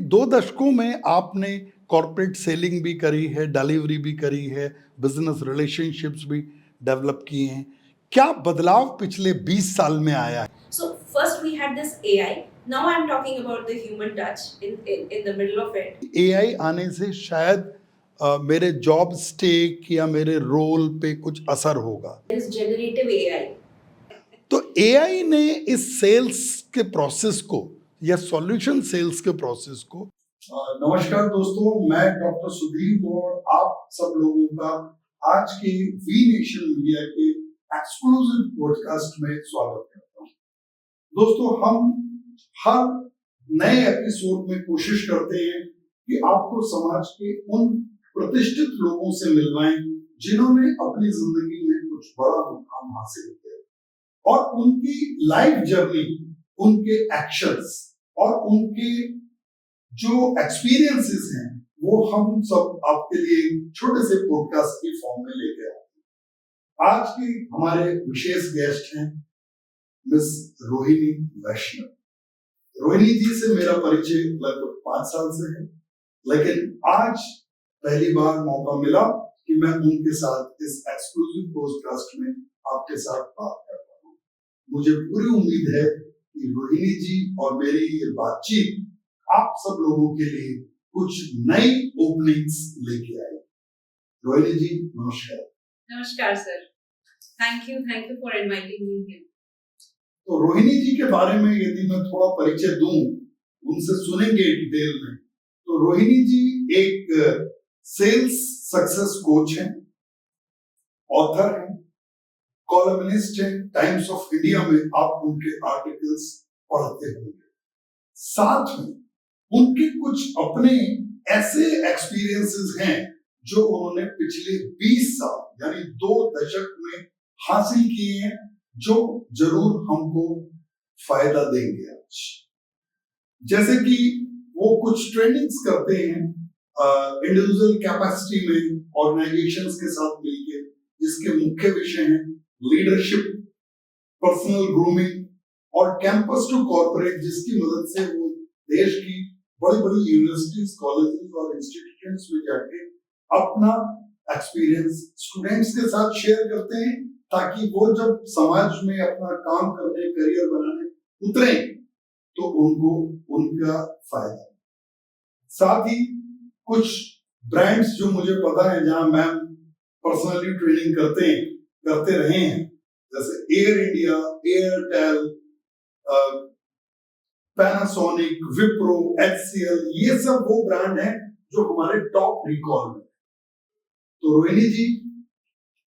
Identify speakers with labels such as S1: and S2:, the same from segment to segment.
S1: 2 दशकों में आपने कॉर्पोरेट सेलिंग भी करी है, डिलीवरी भी करी है, बिज़नेस रिलेशनशिप्स भी डेवलप किए हैं। क्या बदलाव पिछले 20 साल में आया है?
S2: So first we had this AI. Now I'm talking about the human touch in the middle of it.
S1: AI आने से शायद मेरे जॉब स्टेक या मेरे रोल पे कुछ असर होगा।
S2: There is generative AI.
S1: तो एआई ने इस सेल्स के प्रोसेस को या सॉल्यूशन सेल्स के प्रोसेस को नमस्कार दोस्तों, मैं डॉक्टर सुधीर गौड़ आप सब लोगों का आज के वी नेशन मीडिया के एक्सक्लूसिव पॉडकास्ट में स्वागत करता हूं। दोस्तों, हम हर नए एपिसोड में कोशिश करते हैं कि आपको समाज के उन प्रतिष्ठित लोगों से मिलवाएं जिन्होंने अपनी जिंदगी में कुछ बड़ा मुकाम हासिल किया और उनकी लाइफ जर्नी, उनके एक्शंस और उनके जो एक्सपीरियंसेस हैं वो हम सब आपके लिए छोटे से पॉडकास्ट की फॉर्म में लेके आए हैं। आज के हमारे विशेष गेस्ट हैं मिस रोहिणी वैष्णव। रोहिणी जी से मेरा परिचय लगभग 5 साल से है, लेकिन आज पहली बार मौका मिला कि मैं उनके साथ इस एक्सक्लूसिव पॉडकास्ट में आपके साथ बात कर रहा हूँ। मुझे पूरी उम्मीद है कि रोहिणी जी और मेरी ये बातचीत आप सब लोगों के लिए कुछ नई ओपनिंग्स लेके आए। रोहिणी जी, नमस्कार।
S2: नमस्कार sir. Thank you for inviting me here.
S1: तो रोहिणी जी के बारे में यदि मैं थोड़ा परिचय दूं, उनसे सुनेंगे डिटेल में, तो रोहिणी जी एक सेल्स सक्सेस कोच हैं, ऑथर हैं, कॉलमनिस्ट हैं। टाइम्स ऑफ इंडिया में आप उनके आर्टिकल्स पढ़ते होंगे। साथ में उनके कुछ अपने ऐसे एक्सपीरियंसेस हैं जो उन्होंने पिछले 20 साल यानी 2 दशक में हासिल किए हैं, जो जरूर हमको फायदा देंगे आज। जैसे कि वो कुछ ट्रेनिंग्स करते हैं इंडिविजुअल कैपेसिटी में ऑर्गेनाइजेशंस के साथ मिलकर, जिसके मुख्य विषय हैं लीडरशिप, पर्सनल ग्रूमिंग और कैंपस टू कॉर्पोरेट, जिसकी मदद से वो देश की बड़ी बड़ी यूनिवर्सिटीज, कॉलेजेस और इंस्टीट्यूशंस में जाके अपना एक्सपीरियंस स्टूडेंट्स के साथ शेयर करते हैं, ताकि वो जब समाज में अपना काम करने, करियर बनाने उतरे तो उनको उनका फायदा। साथ ही कुछ ब्रांड्स जो मुझे पता है जहां मैम पर्सनली ट्रेनिंग करते रहे हैं, जैसे air India, Airtel, Panasonic, Wipro, HCL, ये सब वो ब्रांड हैं जो हमारे टॉप रिकॉल में। तो रोहिणी जी,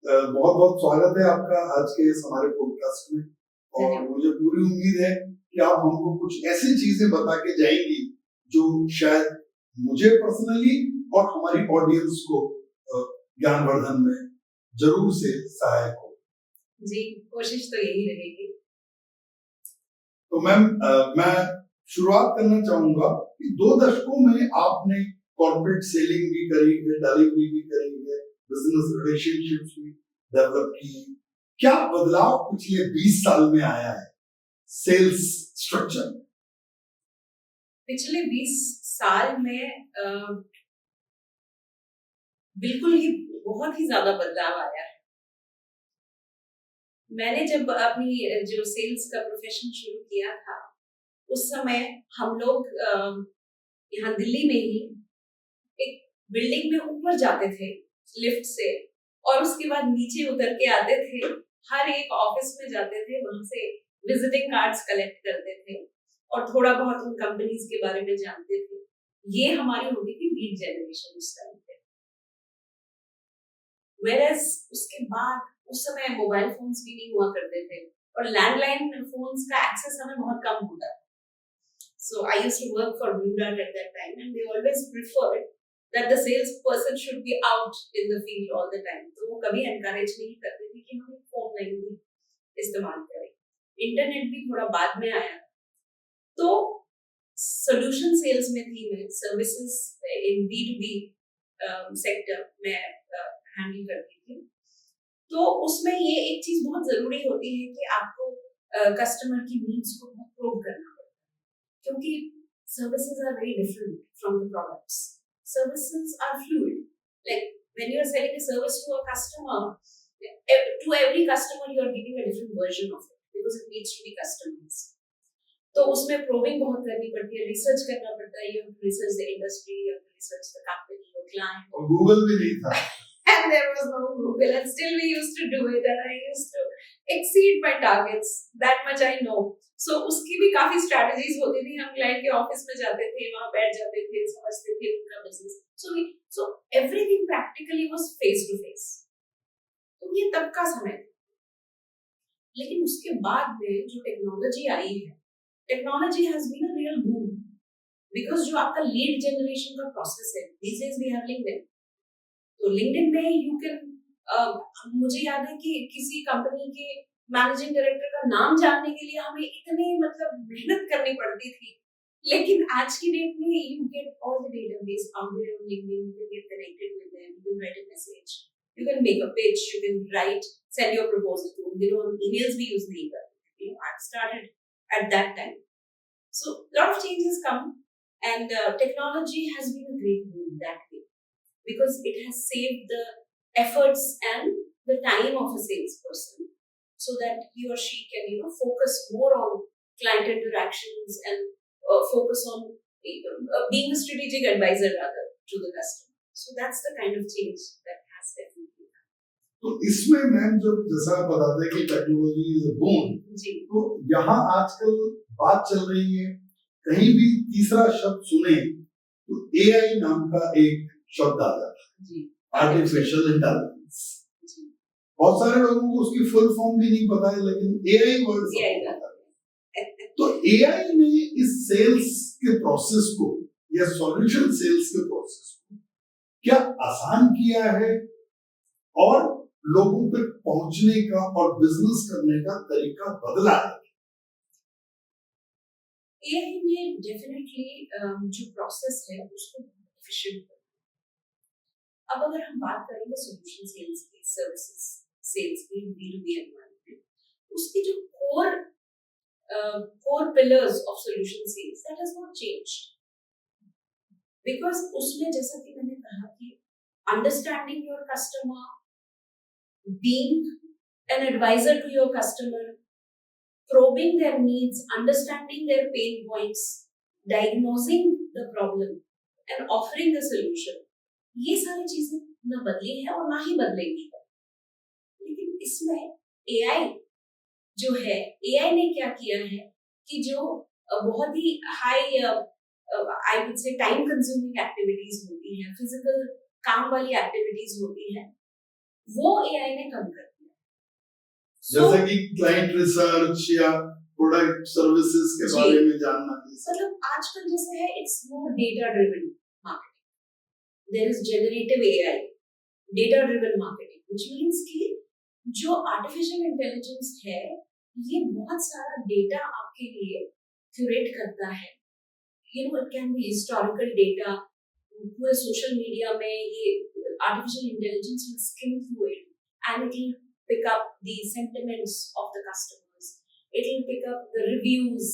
S1: बहुत बहुत स्वागत है आपका आज के इस हमारे पॉडकास्ट में, और मुझे पूरी उम्मीद है कि आप हमको कुछ ऐसी चीजें बता के जाएंगी जो शायद मुझे पर्सनली और हमारी ऑडियंस को ज्ञानवर्धन में जरूर से सहायक हो।
S2: जी, कोशिश तो यही रहेगी।
S1: तो मैम, मैं शुरुआत करना चाहूंगा कि 2 दशकों में आपने कॉर्पोरेट सेलिंग भी करी है, डिलीवरी भी करी है, बिजनेस रिलेशनशिप्स भी डेवलप की है। क्या बदलाव पिछले 20 साल में आया है सेल्स स्ट्रक्चर में?
S2: पिछले 20 साल में बिल्कुल ही बहुत ही ज्यादा बदलाव आया है। मैंने जब अपनी जो सेल्स का प्रोफेशन शुरू किया था, उस समय हम लोग यहाँ दिल्ली में ही एक बिल्डिंग में ऊपर जाते थे लिफ्ट से, और उसके बाद नीचे उतर के आते थे, हर एक ऑफिस में जाते थे, वहां से विजिटिंग कार्ड्स कलेक्ट करते थे और थोड़ा बहुत उन कंपनीज के बारे में जानते थे। ये हमारी होती थी लीड जनरेशन उस टाइम पे। Whereas उसके बाद उस समय मोबाइल फोन्स भी नहीं हुआ करते थे और लैंडलाइन फोन्स का एक्सेस हमें बहुत कम होता था। So I used to work for Blue Dart at that time, and they always preferred that the salesperson should be out in the field all the time. तो वो कभी encourage नहीं करते थे कि हम फोन लाइन भी इस्तेमाल करें। इंटरनेट भी थोड़ा बाद में आया, तो सोल्यूशन सेल्स में थी मैं, सर्विसेज इन B2B सेक्टर में हैंडल करती थी। तो उसमें ये एक चीज बहुत जरूरी होती है कि आपको कस्टमर की नीड्स को बहुत प्रोब करना पड़ता है, क्योंकि services are very different from the products. Services are fluid. Like when you're selling a service to a customer, to every customer you are giving a different version of it because it needs to be customized. तो उसमें probing बहुत करनी पड़ती है, research करना पड़ता है, you have to research the industry, you have to research the company, your client.
S1: और गूगल भी नहीं था.
S2: And there was no Google, and still we used to do it, and I used to exceed my targets. That much I know. So उसकी भी काफी strategies होती थी. हम client के office में जाते थे, वहाँ बैठ जाते थे, समझते थे उनका business. So everything practically was face to face. तो ये तब का समय था. लेकिन उसके बाद में जो टेक्नोलॉजी आई है, technology has been a real boom because जो आपका लीड जनरेशन का प्रोसेस है, these days we have LinkedIn. तो LinkedIn में you can मुझे याद है कि किसी कंपनी के मैनेजिंग डायरेक्टर का नाम जानने के लिए हमें इतनी मेहनत करनी पड़ती थी. लेकिन आज की डेट में you get all the database out there on LinkedIn, you can get connected with them, you can write a message, you can make a pitch, you can write, send your proposal to them. On emails we use the I've started at that time. So a lot of changes come, and technology has been a great boon that way because it has saved the efforts and the time of a salesperson so that he or she can focus more on client interactions and focus on being a strategic advisor rather to the customer. So that's the kind of change that has definitely come.
S1: तो इसमें ma'am जब जैसा आप बताते हैं कि technology is a बून, तो यहाँ आजकल बात चल रही है, कहीं भी तीसरा शब्द सुने तो एआई नाम का एक शब्द आ जाता है, आर्टिफिशियल इंटेलिजेंस. बहुत सारे लोगों को उसकी फुल फॉर्म भी नहीं पता है, लेकिन एआई वर्ड पता है. तो एआई ने इस सेल्स के प्रोसेस को या सॉल्यूशन सेल्स के प्रोसेस को क्या आसान किया है और लोगों तक पहुंचने का और बिजनेस करने का तरीका बदला है?
S2: एआई ने डेफिनेटली जो प्रोसेस है उसको एफिशिएंट किया. अब अगर हम बात करेंगे सॉल्यूशन सेल्स की, सर्विसेज सेल्स की, B2B एनवायरनमेंट, उसकी जो core pillars of solution sales, that has not changed. Because उसमें जैसा कि मैंने कहा कि understanding your customer, being an advisor to your customer, probing their needs, understanding their pain points, diagnosing the problem and offering the solution, ये सारी चीजें ना बदली है और ना ही बदलेंगी. लेकिन इसमें AI जो है, AI ने क्या किया है कि जो बहुत ही high I would say time consuming activities होती हैं, फिजिकल काम वाली एक्टिविटीज होती हैं, वो AI ने कम कर दिया.
S1: जैसे कि क्लाइंट रिसर्च या प्रोडक्ट सर्विसेज के बारे में जानना,
S2: मतलब आजकल जैसे है, it's more data driven marketing. There is generative AI, data driven marketing, which means कि जो आर्टिफिशियल इंटेलिजेंस है, ये बहुत सारा डेटा आपके लिए क्यूरेट करता है. It can be historical data, पूरे सोशल मीडिया में ये artificial intelligence will skim through it and it will pick up the sentiments of the customers. It will pick up the reviews,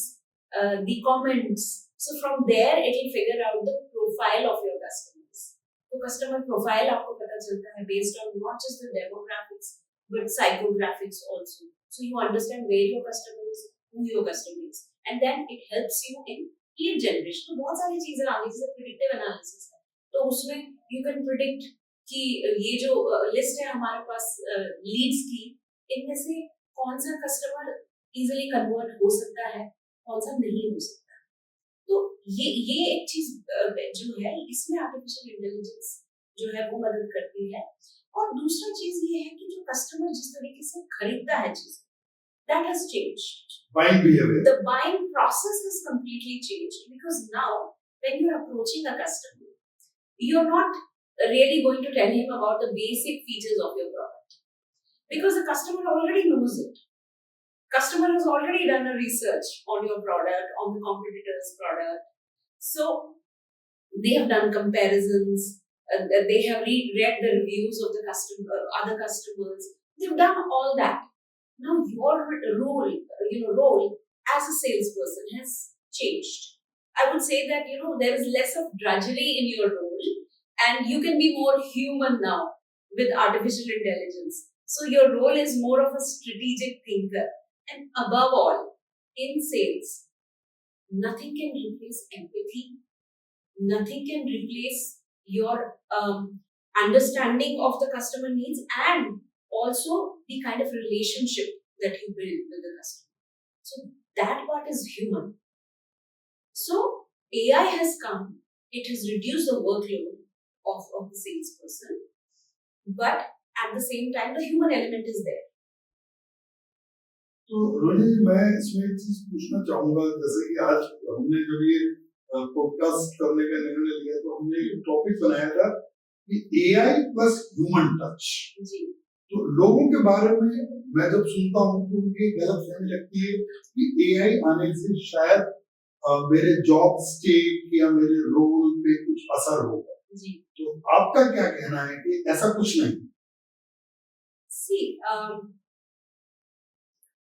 S2: the comments. So from there, it will figure out the profile of your customers. So customer profile आपको पता चलता है based on not just the demographics but psychographics also. So you understand where your customer is, who your customer is, and then it helps you in lead generation. तो बहुत सारी चीजें आ गई, जैसे predictive analysis है, तो उसमें you can predict कि ये जो लिस्ट है हमारे पास लीड्स की, इनमें से कौन सा कस्टमर इजीली कन्वर्ट हो सकता है, कौन सा नहीं हो सकता. तो ये एक चीज जो है, इसमें आर्टिफिशियल इंटेलिजेंस जो है वो मदद करती है. और दूसरा चीज ये है कि जो कस्टमर जिस तरीके से खरीदता है चीज, that has changed.
S1: Buying behavior.
S2: The buying process has completely changed because now when you are approaching a customer, you're not really going to tell him about the basic features of your product because the customer already knows it. Customer has already done a research on your product, on the competitor's product. So they have done comparisons, they have read the reviews of the customer, other customers. They've done all that. Now your role as a salesperson has changed. I would say that there is less of drudgery in your role, and you can be more human now with artificial intelligence. So your role is more of a strategic thinker, and above all, in sales, nothing can replace empathy. Nothing can replace your understanding of the customer needs, and also the kind of relationship that you build with the customer. So that part is human. So AI has come, it has reduced the workload of the salesperson, but at the same time, the human element is there.
S1: तो रोहिणी जी, मैं इसमें एक चीज पूछना चाहूंगा, जैसे कि आज हमने जब ये पॉडकास्ट करने का निर्णय लिया तो हमने एक टॉपिक बनाया था कि एआई प्लस ह्यूमन टच।
S2: जी।
S1: तो लोगों के बारे में मैं जब सुनता हूँ तो उनकी गलतफहमी लगती है कि एआई आने से शायद मेरे जॉब स्टेक या मेरे रोल पे कुछ असर होगा।
S2: जी।
S1: तो आपका क्या कहना है कि ऐसा कुछ नहीं?
S2: सी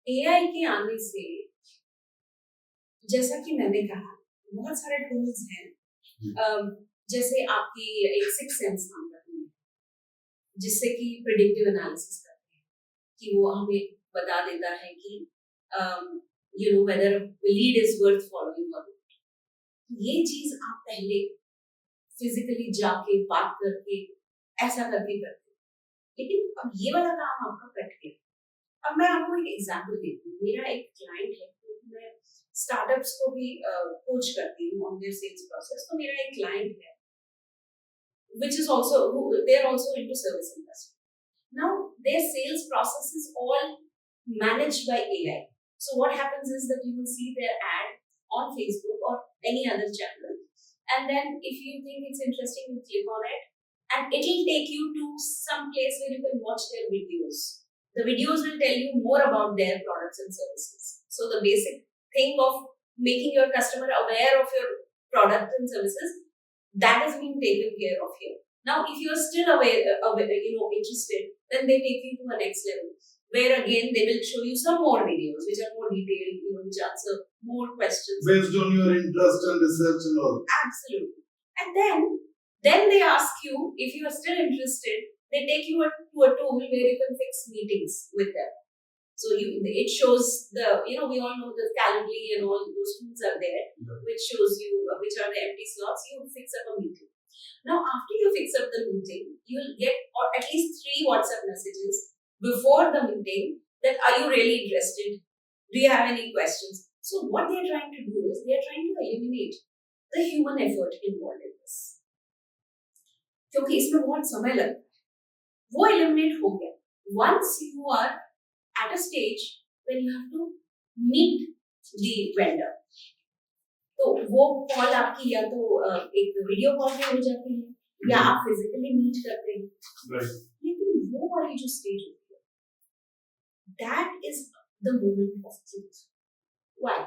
S2: एआई के आने से, जैसा कि मैंने कहा, बहुत सारे टूल्स हैं, जैसे आपकी एक सिक्स सेंस नाम का टूल है, जिससे कि प्रिडिक्टिव एनालिसिस करते हैं कि वो हमें बता देता है कि whether lead is worth following और नॉट। ये चीज आप पहले फिजिकली जाके बात करके ऐसा करके करते, लेकिन अब ये वाला काम आपका कट गया। अब मैं आपको एक एग्जांपल देती हूँ। मेरा एक क्लाइंट है, तो मैं स्टार्टअप्स को भी कोच करती हूँ ऑन देयर सेल्स प्रोसेस। तो मेरा एक क्लाइंट है which is also they are also into service industry. Now their sales process is all managed by AI. So what happens is that you will see their ad on Facebook or any other channel, and then if you think it's interesting, you click on it, and it will take you to some place where you can watch their videos. The videos will tell you more about their products and services. So the basic thing of making your customer aware of your products and services, that is being taken care of here. Now, if you are still interested, then they take you to a next level, where again they will show you some more videos which are more detailed, which answer more questions
S1: based on your interest and research and all.
S2: Absolutely. And then they ask you, if you are still interested, they take you to a tool where you can fix meetings with them. So it shows we all know the Calendly and all those tools are there, which shows you which are the empty slots. You fix up a meeting. Now, after you fix up the meeting, you'll get at least 3 WhatsApp messages before the meeting that, are you really interested? Do you have any questions? So what they're trying to do is they're trying to eliminate the human effort involved in this. क्योंकि इसमें बहुत समय लगता है, वो eliminate हो गया. Once you are at a stage when you have to meet the vendor, तो वो कॉल आपकी या तो एक वीडियो कॉल में हो जाती है या आप फिजिकली मीट करते हैं, लेकिन वो वाली जो स्टेज होती है, that is the moment of truth. Why?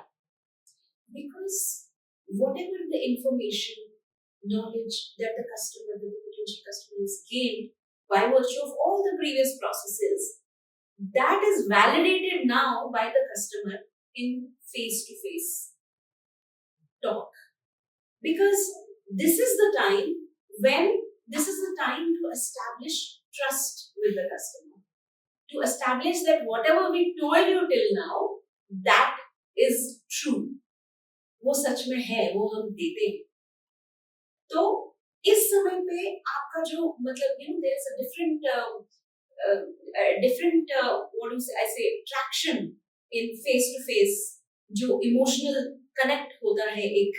S2: Because whatever the information, knowledge that the potential customer has gained by virtue of all the previous processes, that is validated now by the customer in face-to-face talk. Because this is the time to establish trust with the customer, to establish that whatever we told you till now, that is true. वो सच में है, वो हम देते हैं। तो इस समय पे आपका जो मतलब there is a different what do you say, I say traction in face to face, जो emotional connect होता है एक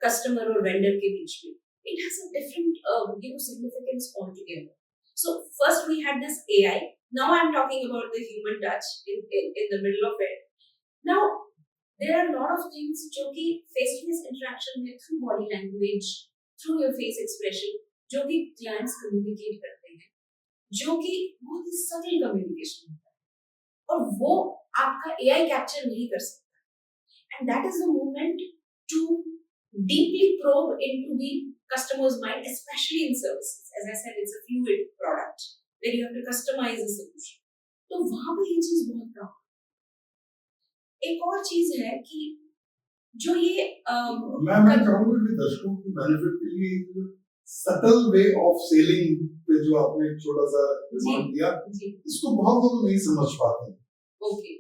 S2: customer और vendor के बीच में, it has a different significance altogether. So first we had this AI, now I'm talking about the human touch in the middle of it. Now there are a lot of things जो कि face to face interaction में through body language, through your face expression, जो कि clients communicate करते हैं, जो कि बहुत ही subtle communication होता है, और वो आपका AI capture नहीं कर सकता. And that is the moment to deeply probe into the customer's mind, especially in services. As I said, it's a fluid product where you have to customize the solution. तो वहां पर ये चीज बहुत कम. एक और चीज है कि जो ये
S1: मैं चाहूंगा कि दर्शकों की बेनिफिट के लिए सटल वे ऑफ सेलिंग पे जो आपने एक छोटा सा रिमार्क दिया, इसको बहुत लोग नहीं समझ पाते।
S2: ओके,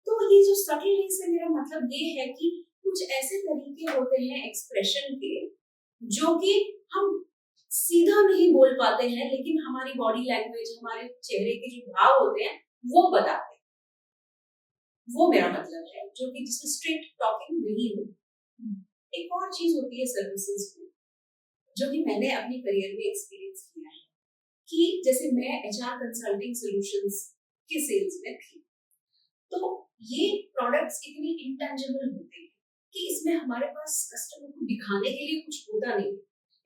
S2: तो ये जो सटल वे से मेरा मतलब ये है कि कुछ ऐसे तरीके होते हैं एक्सप्रेशन के जो कि हम सीधा नहीं बोल पाते हैं, लेकिन हमारी बॉडी लैंग्वेज, हमारे चेहरे के जो भाव होते हैं वो बताते हैं। वो मेरा मतलब है, जो कि जिसमें स्ट्रेट टॉकिंग नहीं होती। एक और चीज होती है सर्विसेज में, जो कि मैंने अपने करियर में एक्सपीरियंस किया है, कि जैसे मैं एचआर कंसल्टिंग सॉल्यूशंस के सेल्स में थी, तो ये प्रोडक्ट्स इतने इंटेंजिबल होते हैं कि इसमें हमारे पास कस्टमर को दिखाने के लिए कुछ होता नहीं।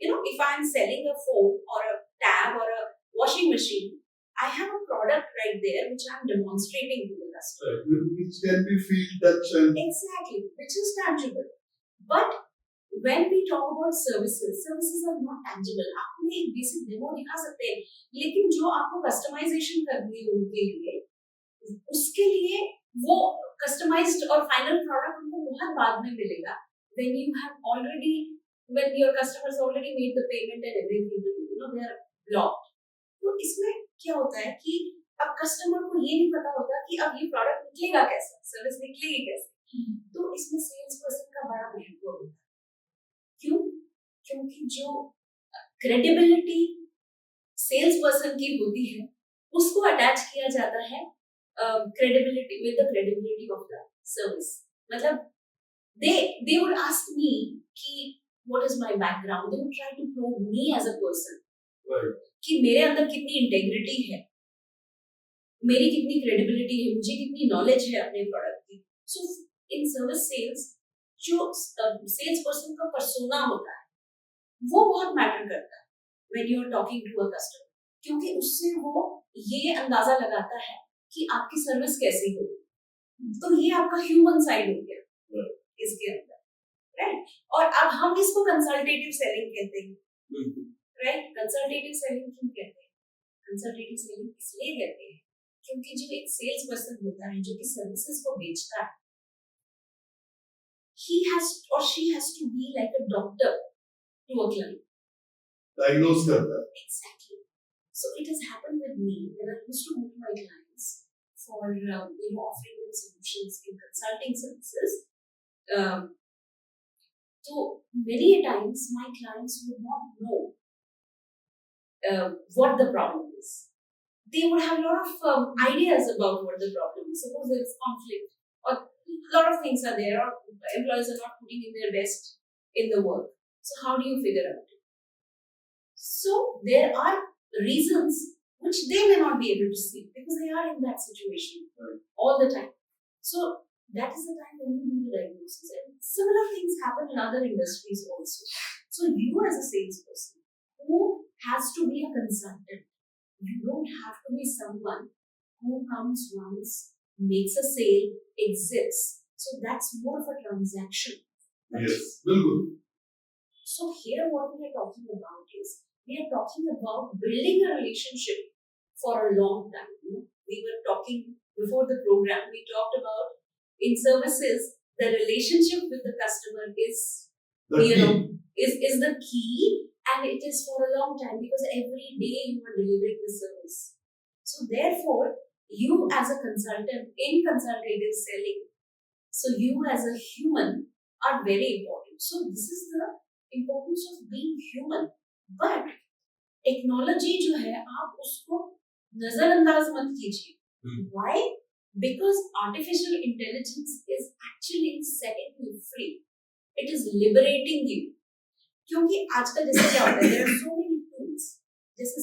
S2: You know, if I'm selling a phone or a tab or a washing machine, I have a product right there which I'm demonstrating to the customer.
S1: Which can be feel, touch and...
S2: Exactly, which is tangible. But when we talk about services, services are not tangible. आप उन्हें एक basic demo दिखा सकते हैं, लेकिन जो आपको customization करनी है उनके लिए, उसके लिए वो कस्टमाइज्ड और फाइनल प्रोडक्ट उनको बहुत बाद में मिलेगा, when you have already, when your customers already made the payment and everything to you, you know, they are blocked. तो इसमें क्या होता है कि अब कस्टमर को ये नहीं पता होता कि अब ये प्रोडक्ट निकलेगा कैसे, सर्विस निकलेगी कैसे। तो इसमें सेल्स पर्सन का बड़ा महत्व होता है। क्यों? क्योंकि जो क्रेडिबिलिटी सेल्स पर्सन की होती है उसको अटैच किया जाता है credibility with the credibility of the service. मतलब they would ask me कि what is my background, they would try to probe me as a person,
S1: right,
S2: कि मेरे अंदर कितनी इंटेग्रिटी है, मेरी कितनी क्रेडिबिलिटी है, मुझे कितनी नॉलेज है अपने प्रोडक्ट की। सो इन सर्विस सेल्स जो सेल्स पर्सन का पर्सोना होता है वो बहुत मैटर करता है when you are talking to a customer, क्योंकि उससे वो ये अंदाजा लगाता है कि आपकी सर्विस कैसी हो। तो ये आपका ह्यूमन साइड हो गया इसके अंदर, राइट। और अब हम इसको कंसल्टेटिव सेलिंग कहते हैं, राइट। कंसल्टेटिव सेलिंग क्यों कहते हैं? कंसल्टेटिव सेलिंग इसलिए कहते हैं क्योंकि जो एक सेल्स पर्सन होता है जो कि सर्विसेज को बेचता है, he has or she has to be like a doctor to a client,
S1: diagnose करता है।
S2: Exactly. So it has happened with me when I used to go to my clients for offering them solutions in consulting services. So many times my clients would not know what the problem is. They would have a lot of ideas about what the problem is. Suppose there is conflict, or a lot of things are there, or employees are not putting in their best in the work. So how do you figure out it? So there are reasons which they may not be able to see because they are in that situation all the time. So that is the time when you do the diagnosis. And similar things happen in other industries also. So you as a salesperson who has to be a consultant, you don't have to be someone who comes once, makes a sale, exits. So that's more of a transaction.
S1: Yes, bilkul.
S2: So here what we are talking about is, we are talking about building a relationship for a long time. We were talking before the program, we talked about in services, the relationship with the customer is the key, and it is for a long time because every day you are delivering the service. So therefore, you as a consultant in consultative selling, so you as a human are very important. So this is the importance of being human. But technology जो है आप उसको नजरअंदाज मत कीजिए। Why? Because artificial intelligence is actually setting you free. It is liberating you. क्योंकि आजकल जैसे क्या होता है, there are so many tools, जैसे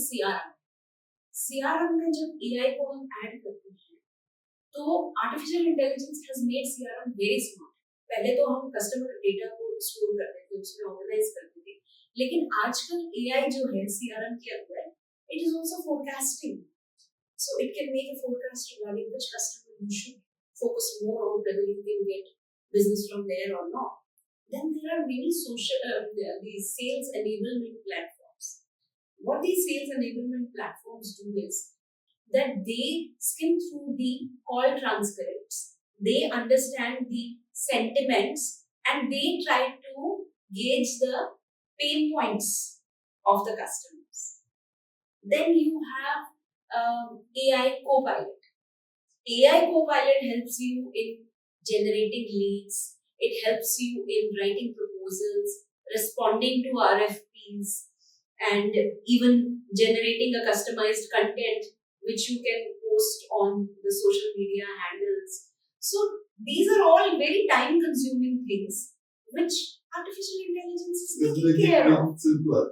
S2: CRM में जब AI को हम ऐड करते हैं तो artificial intelligence has made CRM very smart. पहले तो हम कस्टमर डेटा को स्टोर करते थे, उसमें ऑर्गेनाइज करते थे, लेकिन आजकल AI जो है CRM के अंदर, it is also forecasting. So it can make a forecast regarding which customer you should focus more on, whether you can get business from there or not. Then there are many these sales enablement platforms. What these sales enablement platforms do is that they skim through the call transcripts, they understand the sentiments and they try to gauge the pain points of the customers. Then you have AI Copilot. AI Copilot helps you in generating leads. It helps you in writing proposals, responding to RFPs, and even generating a customized content which you can post on the social media handles. So these are all very time consuming things which artificial intelligence is
S1: It's
S2: taking
S1: making
S2: care of.
S1: it simpler.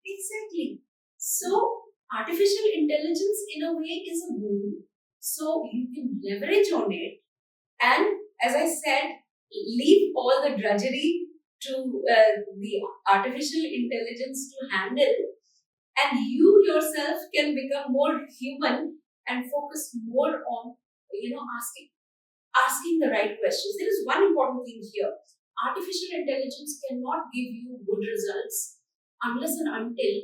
S2: Exactly. So artificial intelligence in a way is a boon. So you can leverage on it, and as I said, leave all the drudgery to the artificial intelligence to handle, and you yourself can become more human and focus more on asking the right questions. There is one important thing here. Artificial intelligence cannot give you good results unless and until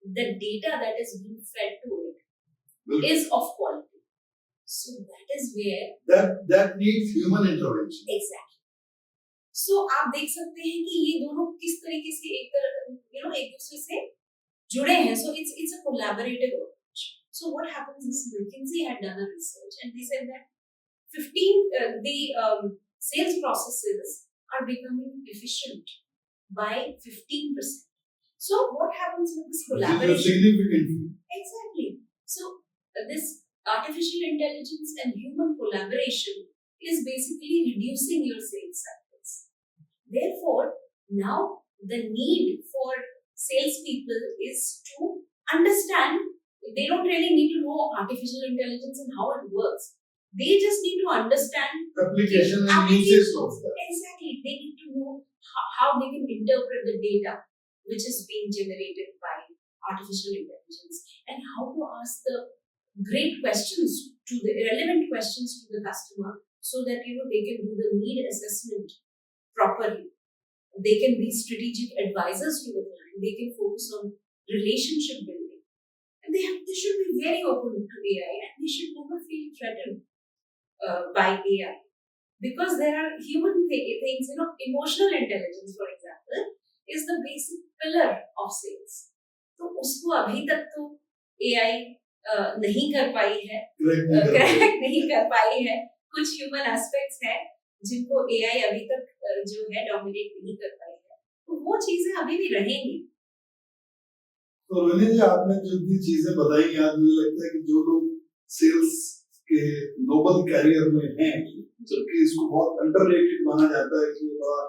S2: the data that is being fed to it
S1: Will-
S2: is of quality. So that is where
S1: that needs human intervention.
S2: exactly. So आप देख सकते हैं कि ये दोनों किस तरीके से एक दूसरे से जुड़े हैं. So it's a collaborative approach. So what happens is McKinsey had done a research and they said that sales processes are becoming efficient by 15%. So what happens with this
S1: Which is a
S2: collaboration?
S1: significant feat.
S2: Exactly. So this artificial intelligence and human collaboration is basically reducing your sales cycles. Therefore, now the need for salespeople is to understand. They don't really need to know artificial intelligence and how it works. They just need to understand
S1: Application and
S2: application.
S1: uses of that.
S2: Exactly. They need to know how they can interpret the data which is being generated by artificial intelligence and how to ask the great questions to the relevant questions to the customer so that they can do the need assessment properly. They can be strategic advisors to the client. They can focus on relationship building. And they should be very open to AI and they should never feel threatened by AI. Because there are human things, emotional intelligence, for example, is the basic pillar of sales. तो उसको अभी तक तो AI नहीं कर पाई है, crack नहीं कर पाई है. कुछ ह्यूमन एस्पेक्ट्स हैं जिनको AI अभी तक जो है डोमिनेट नहीं कर पाई है. तो वो चीजें अभी भी रहेंगी.
S1: तो रोहिणी जी, आपने जो भी चीजें बताई आज मुझे लगता है कि जो लोग सेल्स के नोबल कैरियर में हैं, जबकि इसको बहुत अंडररेटेड माना जाता है कि ये बड़ा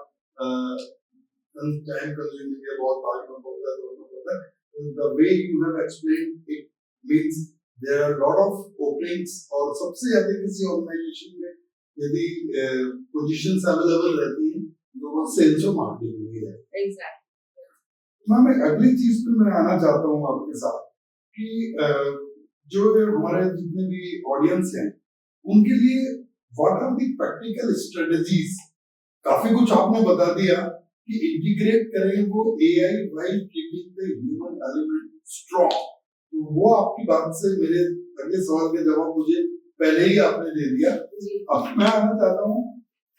S1: टाइम कंज्यूमिंग है, बहुत भारी होता है, दोनों होता है. The way you have explained it means there are a lot of openings और सबसे ज्यादा किसी ऑर्गेनाइजेशन में यदि पोजीशंस अवेलेबल रहती हैं तो वो सेल्स और मार्केटिंग में ही है.
S2: Exactly.
S1: मैं अगली चीज पे मैं आना चाहता हूँ आपके साथ कि जो हमारे जितने भी ऑडियंस हैं उनके लिए what are the practical strategies. काफी कुछ आपने बता दिया कि इंटीग्रेट करें वो AI while keeping the human element strong. तो वो आपकी बात से मेरे अगले सवाल के जवाब मुझे पहले ही आपने दे दिया. अब मैं आना चाहता हूँ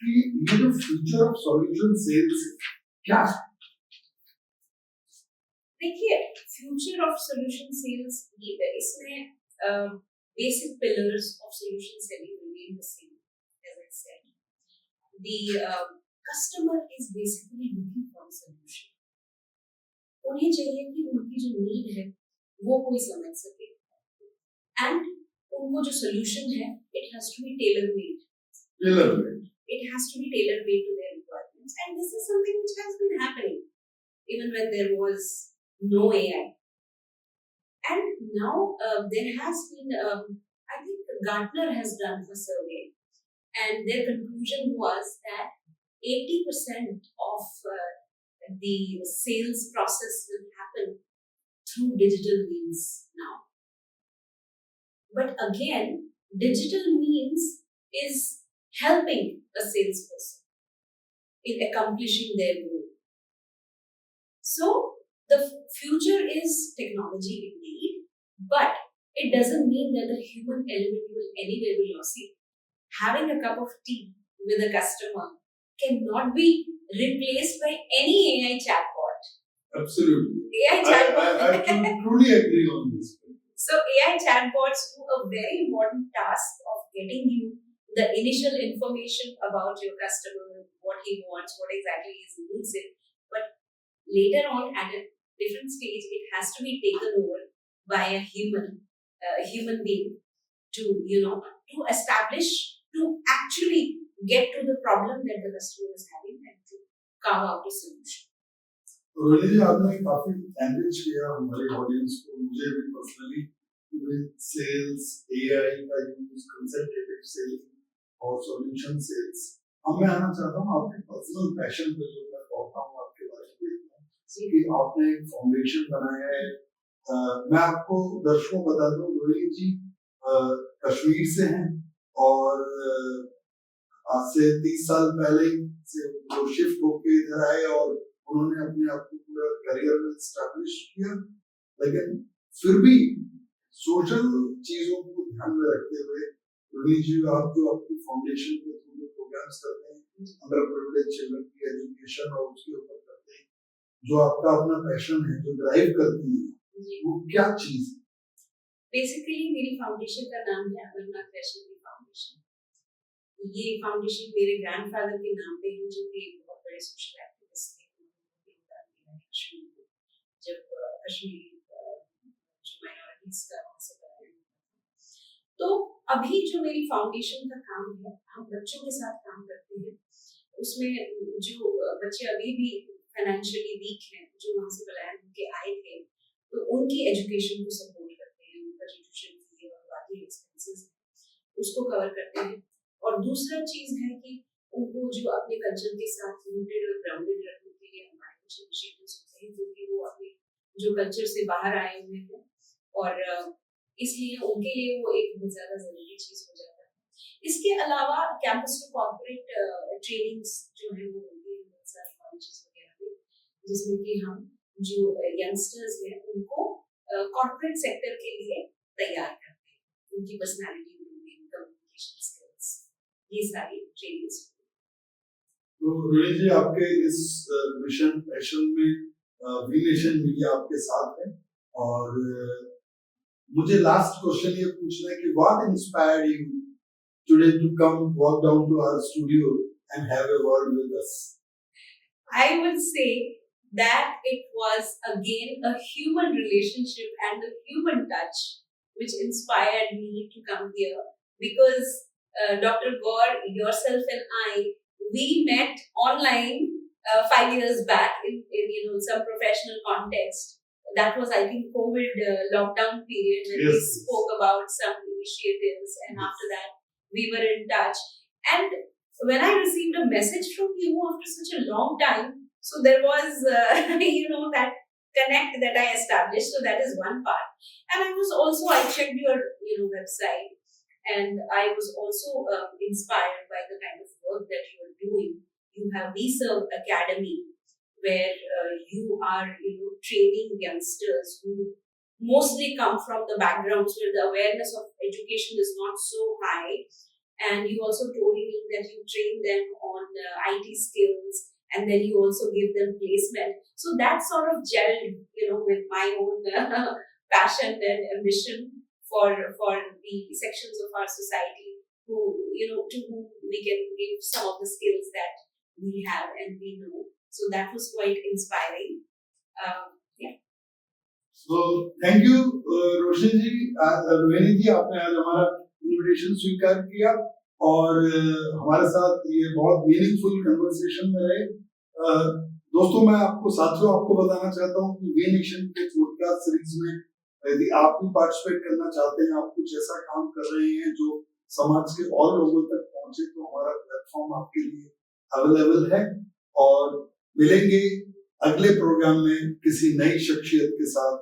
S1: कि ये जो फ्यूचर ऑफ सॉल्यूशन सेल्स क्या है.
S2: देखिए, फ्यूचर ऑफ सोल्यूशन सेल्स इसमें basic pillars of solution selling remain the same. As I said, the customer is basically looking for a solution. उन्हें चाहिए कि उनकी जो नीड है वो कोई समझ सके एंड उनको जो सॉल्यूशन है it has to be tailor made. It has to be tailor made to their requirements, and this is something which has been happening even when there was no AI. And now there has been, I think Gartner has done a survey, and their conclusion was that 80% of the sales process will happen through digital means now. But again, digital means is helping a salesperson in accomplishing their goal. So the future is technology indeed, but it doesn't mean that the human element will anywhere be lost. Having a cup of tea with a customer cannot be replaced by any AI chatbot.
S1: Absolutely.
S2: AI chatbot.
S1: I truly agree on this.
S2: So AI chatbots do a very important task of getting you the initial information about your customer, what he wants, what exactly his needs is. But later on, at a different stage, it has to be taken over by a human being to to establish, to actually get to the problem that the customer is having and to carve out a solution.
S1: Rohini ji, आपने काफी enrich किया हमारे audience को, मुझे भी personally, with sales, AI का use, consultative selling और solution sales. अब मैं आना चाहता हूँ आपके पर्सनल पैशन पे, जो मैं पढ़ता हूँ आपके बारे में देखता हूँ कि आपने एक फाउंडेशन बनाया है। मैं आपको दर्शकों बता दूं, रोहिणी जी कश्मीर से हैं और आज से 30 साल पहले से वो शिफ्ट होके इधर आए और उन्होंने अपने आप को पूरा करियर में एस्टैब्लिश किया। लेकिन फिर भी सोशल चीजों को ध्यान में रखते हुए रोहिणी जी, आप जो आपकी फाउंडेशन के थ्रू जो प्रोग्राम्स करते हैं अंडर प्रिविलेज चिल्ड्रन की एजुकेशन और उसके ऊपर करते हैं, जो आपका अपना पैशन है, जो ड्राइव करती है, वो क्या चीज है?
S2: बेसिकली मेरी फाउंडेशन का नाम है अमरनाथ वैष्णवी फाउंडेशन। ये फाउंडेशन मेरे ग्रैंडफादर के नाम पे है, जो कि बहुत बड़े सोशल एक्टिविस्ट थे। जब कश्मीर जो माइनॉरिटीज का से तो अभी जो मेरी फाउंडेशन का काम है, हम बच्चों के साथ काम करते हैं। उसमें जो बच्चे अभी भी फाइनेंशियली वीक हैं, जो वहाँ से पलायन होके आए थे, तो उनकी एजुकेशन को सपोर्ट करते हैं, उनका ट्यूशन फी और बाकी एक्सपेंसेस उसको कवर करते हैं। और दूसरा चीज है कि उनको जो अपने कल्चर के साथ रूटेड और ग्राउंडेड रखने के लिए हमारे कुछ इनिशिएटिव्स होते हैं, जो कि वो अपने जो कल्चर से बाहर आए हुए हैं और इसलिए उनके लिए वो एक बहुत ज्यादा जरूरी चीज हो जाता है। इसके अलावा कैंपस टू कॉर्पोरेट ट्रेनिंग्स जो है वो होती है बहुत सारे कॉलेजेस वगैरह में, जिसमें कि हम जो यंगस्टर्स हैं उनको कॉर्पोरेट सेक्टर के लिए तैयार करते हैं, उनकी पर्सनालिटी बिल्डिंग, कम्युनिकेशन स्किल्स, ये सारी ट्रेनिंग्स।
S1: तो रोहिणी जी, आपके इस मिशन पैशन में वी नेशन मीडिया आपके साथ है और मुझे लास्ट क्वेश्चन ये पूछना है कि what inspired you today to come walk down to our studio and have a word with us?
S2: I would say that it was again a human relationship and a human touch which inspired me to come here, because Dr. Gaur, yourself and I, we met online 5 years back in some professional context. That was, I think, COVID lockdown period when we spoke about some initiatives, and after that we were in touch. And when I received a message from you after such a long time, so there was that connect that I established. So that is one part. And I checked your website, and I was also inspired by the kind of work that you are doing. You have Reserve Academy, where you are training youngsters who mostly come from the backgrounds where the awareness of education is not so high, and you also told me that you train them on IT skills, and then you also give them placement. So that sort of gelled with my own passion and ambition for the sections of our society who to whom we can give some of the skills that we have and we know. So that was quite inspiring. Yeah.
S1: So thank you, रोशन जी, रोहिणी जी, आपने आज हमारा invitation स्वीकार किया और हमारे साथ ये बहुत मीनिंगफुल कन्वर्सेशन में रहे। दोस्तों, मैं आपको बताना चाहता हूँ कि वी नेशन के पॉडकास्ट सीरीज में यदि आप भी पार्टिसिपेट करना चाहते हैं, आप कुछ ऐसा काम कर रहे हैं जो समाज के और लोगों तक पहुंचे, तो हमारा प्लेटफॉर्म आपके लिए अवेलेबल है। और मिलेंगे अगले प्रोग्राम में किसी नई शख्सियत के साथ।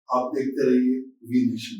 S1: आप देखते रहिए वी नेशन।